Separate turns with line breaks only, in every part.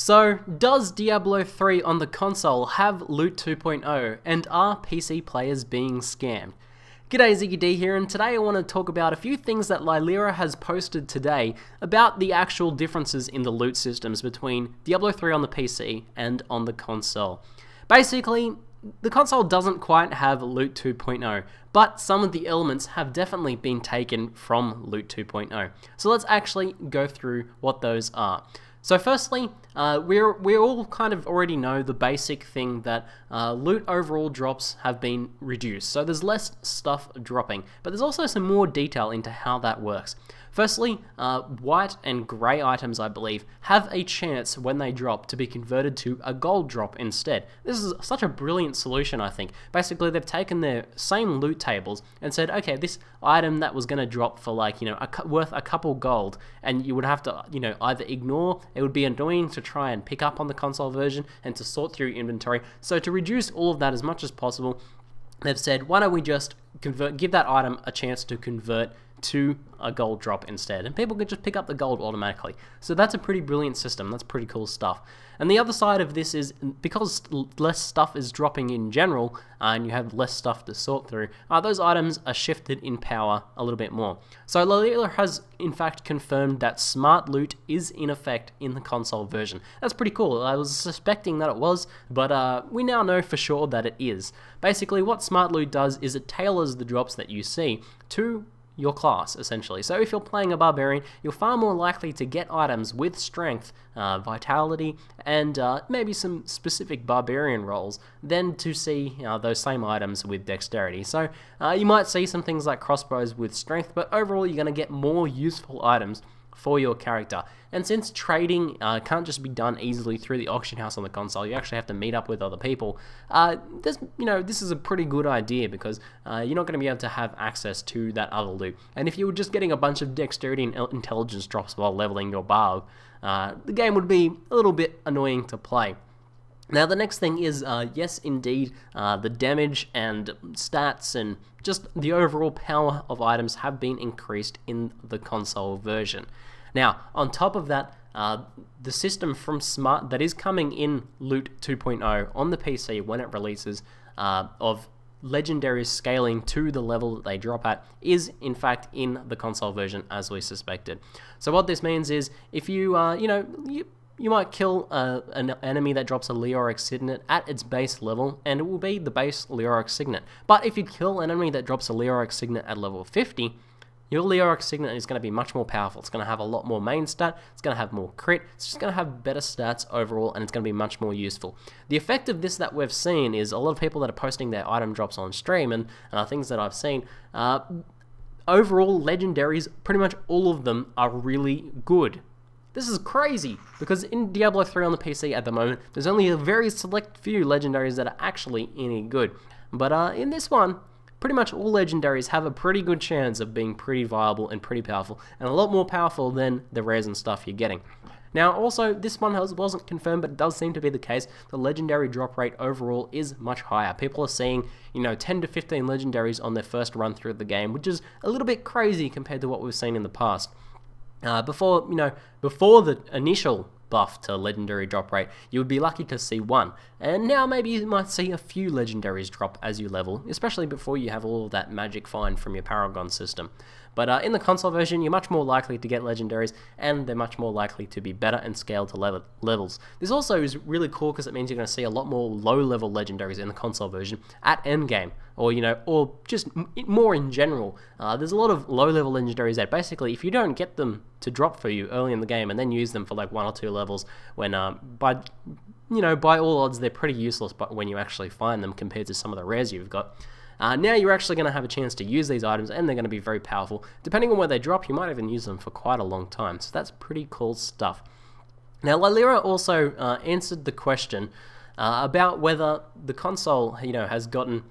So, does Diablo 3 on the console have Loot 2.0, and are PC players being scammed? G'day, ZiggyD here, and today I want to talk about a few things that Lylera has posted today about the actual differences in the loot systems between Diablo 3 on the PC and on the console. Basically, the console doesn't quite have Loot 2.0, but some of the elements have definitely been taken from Loot 2.0. So let's actually go through what those are. So firstly, we all kind of already know the basic thing that loot overall drops have been reduced. So there's less stuff dropping, but there's also some more detail into how that works. Firstly, white and grey items, I believe, have a chance when they drop to be converted to a gold drop instead. This is such a brilliant solution, I think. Basically, they've taken their same loot tables and said, okay, this item that was going to drop for like, worth a couple gold, and you would have to, either ignore, it would be annoying to try and pick up on the console version and to sort through your inventory. So to reduce all of that as much as possible, they've said, why don't we just give that item a chance to convert to a gold drop instead, and people could just pick up the gold automatically. So that's a pretty brilliant system. That's pretty cool stuff. And the other side of this is, because less stuff is dropping in general, and you have less stuff to sort through, those items are shifted in power a little bit more. So Lylera has in fact confirmed that smart loot is in effect in the console version. That's pretty cool. I was suspecting that it was, but we now know for sure that it is. Basically, what smart loot does is it tailors the drops that you see to your class, essentially. So if you're playing a barbarian, you're far more likely to get items with strength, vitality, and maybe some specific barbarian rolls than to see those same items with dexterity. So you might see some things like crossbows with strength, but overall you're going to get more useful items for your character. And since trading can't just be done easily through the auction house on the console, you actually have to meet up with other people. This is a pretty good idea, because you're not going to be able to have access to that other loot. And if you were just getting a bunch of dexterity and intelligence drops while leveling your barb, the game would be a little bit annoying to play. Now the next thing is, yes indeed, the damage and stats and just the overall power of items have been increased in the console version. Now, on top of that, the system from Smart that is coming in Loot 2.0 on the PC when it releases, of legendaries scaling to the level that they drop at, is in fact in the console version as we suspected. So what this means is, if you you might kill an enemy that drops a Leoric Signet at its base level, and it will be the base Leoric Signet. But if you kill an enemy that drops a Leoric Signet at level 50, your Leoric Signet is going to be much more powerful. It's going to have a lot more main stat, it's going to have more crit, it's just going to have better stats overall, and it's going to be much more useful. The effect of this that we've seen is a lot of people that are posting their item drops on stream, and things that I've seen, overall legendaries, pretty much all of them are really good. This is crazy, because in Diablo 3 on the PC at the moment, there's only a very select few legendaries that are actually any good. But in this one, pretty much all legendaries have a pretty good chance of being pretty viable and pretty powerful, and a lot more powerful than the rares and stuff you're getting. Now also, this one wasn't confirmed, but it does seem to be the case. The legendary drop rate overall is much higher. People are seeing, 10 to 15 legendaries on their first run through the game, which is a little bit crazy compared to what we've seen in the past. Before the initial buff to legendary drop rate, you would be lucky to see one, and now maybe you might see a few legendaries drop as you level, especially before you have all of that magic find from your Paragon system. But in the console version, you're much more likely to get legendaries, and they're much more likely to be better and scaled to levels. This also is really cool, because it means you're going to see a lot more low-level legendaries in the console version at endgame, or or just more in general. There's a lot of low-level legendaries that basically, if you don't get them to drop for you early in the game and then use them for like 1 or 2 levels, when by all odds they're pretty useless, but when you actually find them compared to some of the rares you've got. Now you're actually going to have a chance to use these items, and they're going to be very powerful. Depending on where they drop, you might even use them for quite a long time, so that's pretty cool stuff. Now Lylera also answered the question about whether the console has gotten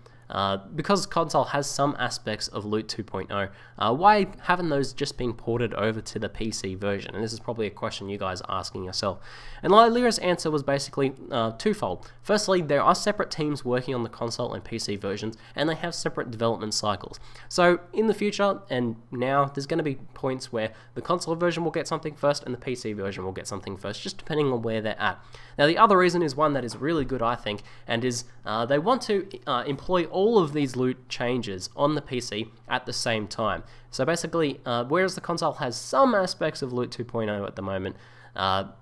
because console has some aspects of Loot 2.0, why haven't those just been ported over to the PC version? And this is probably a question you guys are asking yourself. And Lyra's answer was basically twofold. Firstly, there are separate teams working on the console and PC versions, and they have separate development cycles. So in the future, and now, there's going to be points where the console version will get something first and the PC version will get something first, just depending on where they're at. Now, the other reason is one that is really good, I think, and is they want to employ all of these loot changes on the PC at the same time. So basically, whereas the console has some aspects of Loot 2.0 at the moment,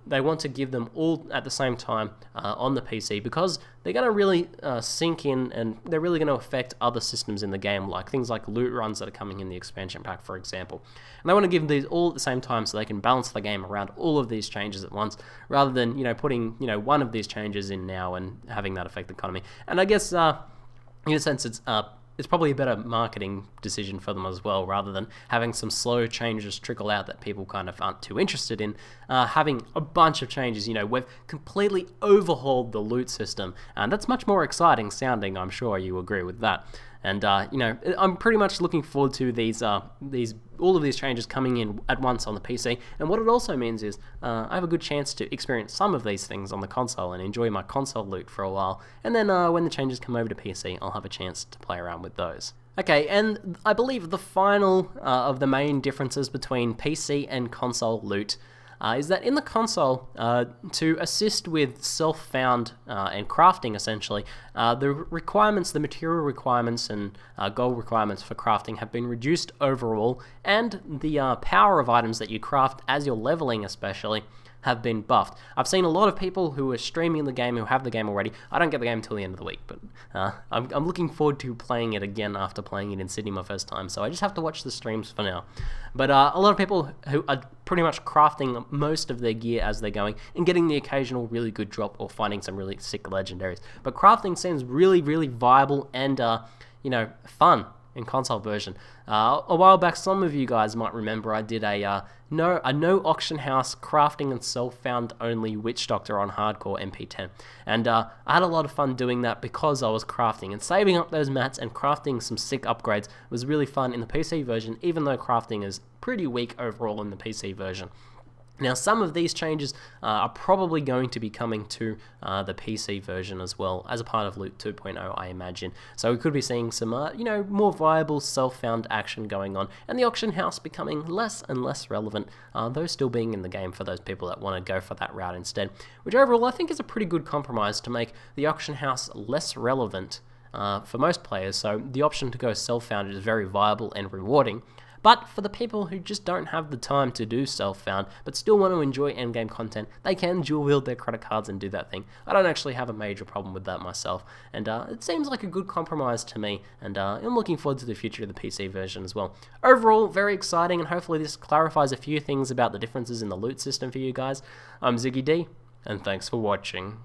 they want to give them all at the same time on the PC, because they're going to really sink in, and they're really going to affect other systems in the game, like things like loot runs that are coming in the expansion pack, for example. And they want to give these all at the same time so they can balance the game around all of these changes at once, rather than putting one of these changes in now and having that affect the economy. And I guess in a sense it's probably a better marketing decision for them as well, rather than having some slow changes trickle out that people kind of aren't too interested in. Having a bunch of changes, we've completely overhauled the loot system, and that's much more exciting sounding. I'm sure you agree with that. And I'm pretty much looking forward to all of these changes coming in at once on the PC. And what it also means is I have a good chance to experience some of these things on the console and enjoy my console loot for a while. And then when the changes come over to PC, I'll have a chance to play around with those. Okay, and I believe the final of the main differences between PC and console loot is that in the console, to assist with self-found and crafting, essentially, the material requirements and goal requirements for crafting have been reduced overall, and the power of items that you craft as you're leveling especially have been buffed. I've seen a lot of people who are streaming the game, who have the game already. I don't get the game until the end of the week, but I'm looking forward to playing it again after playing it in Sydney my first time, so I just have to watch the streams for now. But a lot of people who are pretty much crafting most of their gear as they're going and getting the occasional really good drop or finding some really sick legendaries. But crafting seems really, really viable and, fun in console version. A while back, some of you guys might remember I did a no auction house crafting and self-found only witch doctor on hardcore MP10, and I had a lot of fun doing that because I was crafting and saving up those mats and crafting some sick upgrades. Was really fun in the PC version, even though crafting is pretty weak overall in the PC version. Now, some of these changes are probably going to be coming to the PC version as well, as a part of Loot 2.0, I imagine. So we could be seeing some, more viable self-found action going on, and the auction house becoming less and less relevant, though still being in the game for those people that want to go for that route instead, which overall I think is a pretty good compromise to make the auction house less relevant for most players. So the option to go self-found is very viable and rewarding. But for the people who just don't have the time to do self-found, but still want to enjoy endgame content, they can dual wield their credit cards and do that thing. I don't actually have a major problem with that myself, and it seems like a good compromise to me, and I'm looking forward to the future of the PC version as well. Overall, very exciting, and hopefully this clarifies a few things about the differences in the loot system for you guys. I'm ZiggyD, and thanks for watching.